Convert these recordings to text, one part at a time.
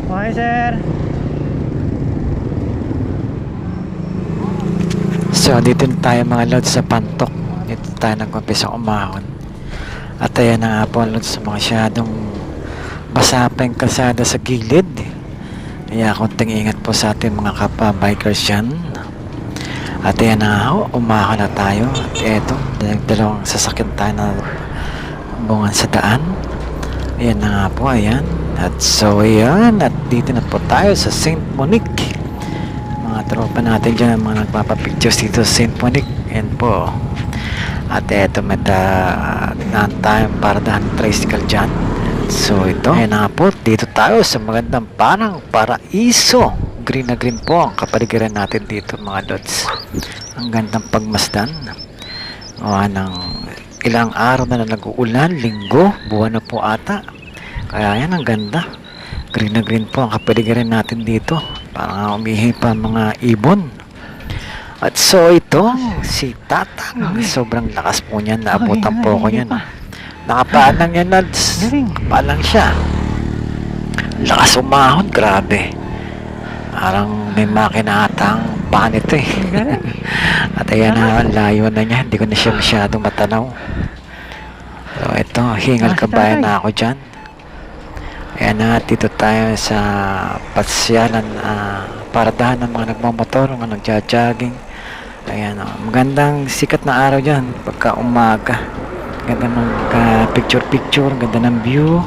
Okay, sir. So dito na tayo mga lods sa Pantok. Dito tayo nag-umpisa umahon. At ayan na nga po lods sa mga masyadong basa pa yung kalsada sa gilid. Kaya konting ingat po sa ating mga kapwa-bikers dyan. At ayan na nga, umahon na tayo. At eto, dalawang sasakyan tayo na bungan sa daan. Ayan na nga po, ayan. At so ayan, at dito na po tayo sa St. Monique. Mga tropa natin dyan, mga nagpapapictures dito sa St. Monique. Ayan po. At eto, may daan tayo para daan tricycle dyan. So ito, ayan na nga po, dito tayo sa magandang parang paraiso. Green na green po ang kapaligiran natin dito mga lods. Ang gandang pagmasdan. Ng ilang araw na nag-uulan, linggo, buwan na po ata. Kaya yan, ang ganda. Green na green po ang kapaligiran natin dito. Parang umihi pa mga ibon. At so ito, si Tatang. Sobrang lakas po niyan. Naabutan po ko yan. Nakapaan lang yan, lads. Nakapaan lang siya. Lakas umahon, grabe. Parang may makina atang paan ito eh. At ayan na, layo na niya. Hindi ko na siya masyadong matanaw. So ito, hingal kabayan na ako dyan. Ayan na, dito tayo sa pasyalan, paradahan ng mga nagmamotor, mga nagja-jogging. Ayan, magandang sikat na araw dyan pagka umaga. Ganda ng picture-picture, ganda ng view.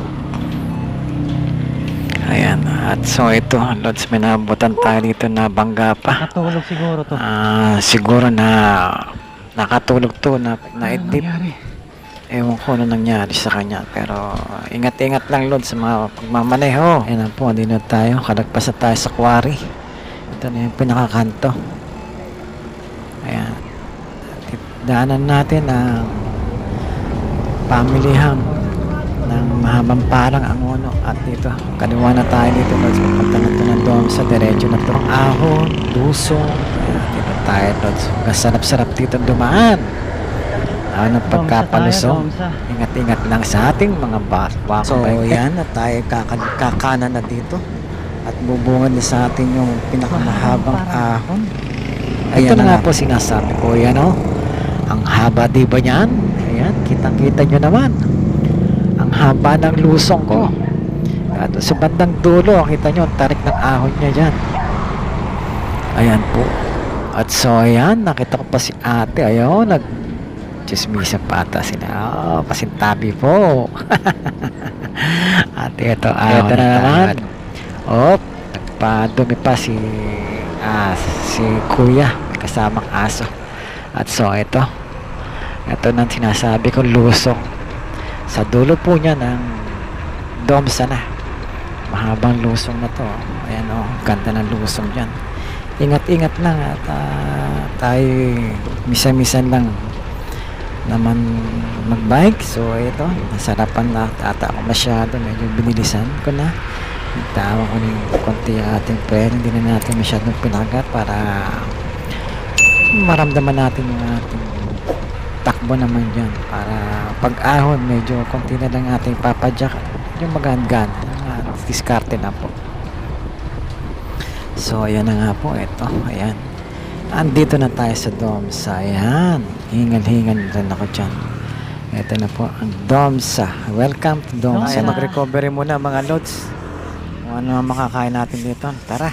Ayan, at so ito, lods, may nabutan tayo dito na bangga pa. Natulog siguro to. Siguro na nakatulog to, naidip. Ewan ko ano nangyari sa kanya, pero ingat-ingat lang lods sa mga pagmamaneho. Ayan na po, dito tayo, kalagpas na tayo sa quarry. Ito na yung pinakakanto. Ayan, daanan natin ang pamilihang ng mahabang parang ang uno. At dito, kaliwa na tayo dito lods, pupunta na ito ng doon sa diretso na ito, ahon, lusong. Ayan, dito tayo lods, sarap-sarap dito dumaan. Ng pagkapalusong. Ingat-ingat lang sa ating mga bus. So yan, at tayo kakanan na dito at bubungan na sa atin yung pinakamahabang ahon. Ito na nga po sinasabi ko, yan o, ang haba diba yan? Ayan, kitang-kita nyo naman ang haba ng lusong ko. At sa bandang dulo, kita nyo ang tarik ng ahon nya dyan. Ayan po. At so ayan, nakita ko pa si ate, ayun, chismisa pa ata sila. Pasintabi po. At ito na naman. Nagpadumi pa si kuya, may kasamang aso. At so ito nang sinasabi ko, lusong. Sa dulo po niya ng Domsa na. Mahabang lusong na to. Ayan ganda ng lusong dyan. Ingat-ingat lang at tayo misa-misan lang naman magbike. So ito, nasarapan na ata ako masyado, medyo binilisan ko na, tawa ko ng konti ating preno, hindi na natin masyadong pinagat para maramdaman natin yung ating takbo naman dyan, para pag ahon medyo konti na lang ating papadyak, yung magaan-gaan, diskarte na po. So ayan na nga po, ito, ayan, andito na tayo sa Domsa. Ayan, hingal-hingal rin ako dyan. Ito na po ang Domsa. Welcome to Domsa. Mag-recovery muna mga lods. Kung ano makakain natin dito. Tara.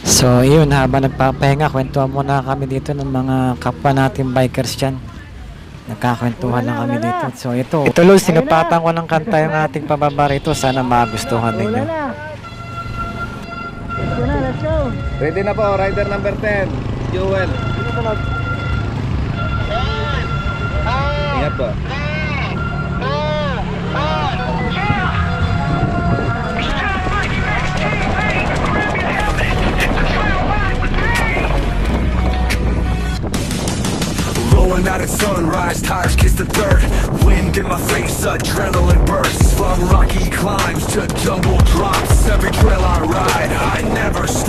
So yun, habang nagpapahinga, kwentuhan muna kami dito ng mga kapwa natin bikers dyan. Nagkakwentuhan lang kami dito. So ito Luz, sinapatan ko ng kanta yung ating pababa rito. Sana magustuhan ninyo. Let's go. Ready na po, rider number 10, Joel. Ingat po. Rolling out at sunrise, tires kiss the dirt. Wind in my face, adrenaline bursts. From rocky climbs to double drops, every trail I ride, I never stop.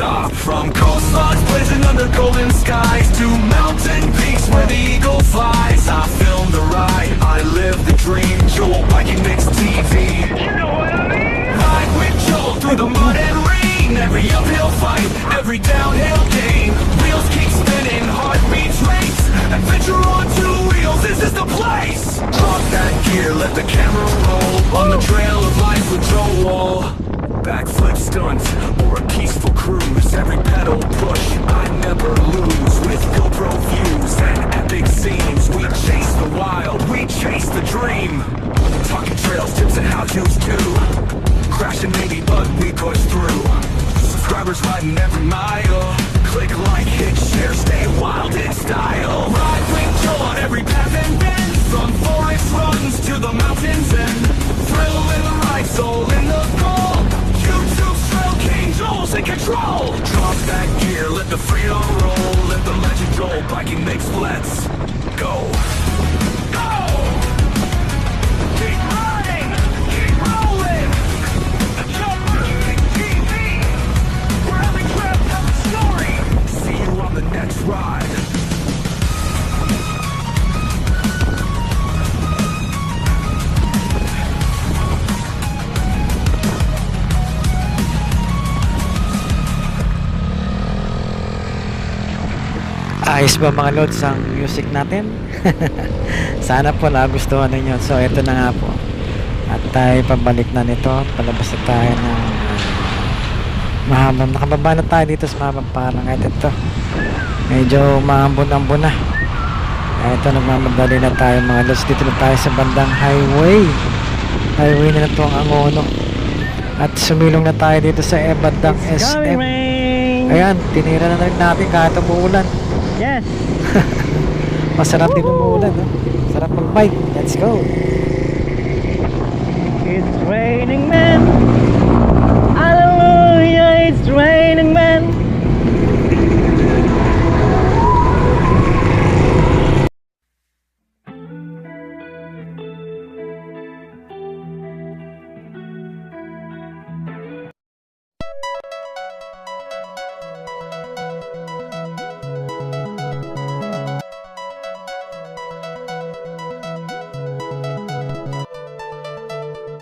flies, I film the ride, I live the dream. Joel Biking Mix TV. You know what I mean? Ride with Joel through the mud and rain. Every uphill fight, every downhill gain. Wheels keep spinning, heartbeats race. Adventure on two wheels, this is the place. Drop that gear, let the camera roll. On the trail of life with Joel. Backflip stunts or a peaceful cruise. Every pedal push, I never lose. With GoPro views and epic scenes, we chase the wild, we chase the dream. Talking trails, tips and how-tos too. Crashing maybe, but we push through. Subscribers riding every mile. Click like, hit share, stay wild in style. Ride with Joe on every path and bend. From forest runs to the mountains and thrill in the ride, soul in the goal. YouTube's Trail King, Joel's in control. Drop that gear, let the freedom roll. Let the legend go, biking mix, let's go. Go! Keep riding, keep rolling. Joe Biking TV. We're having crap, tell the story. See you on the next ride. Ayos ba mga lods ang music natin? Sana po nagustuhan ninyo. So ito na nga po. At tayo pabalik na nito. Palabas na tayo ng mahabang. Nakababa na tayo dito sa mahabang parang. At ito. Medyo maambon-ambon na. Ito nagmamadali na tayo mga lods. Dito na tayo sa bandang highway. Highway na ito ang Angono. At sumilong na tayo dito sa bandang SM. Ayan, tinira na rin natin kahit umuulan. Yes. Masarap din umuulan, no? Sarap mag-bike. Let's go. It's raining men.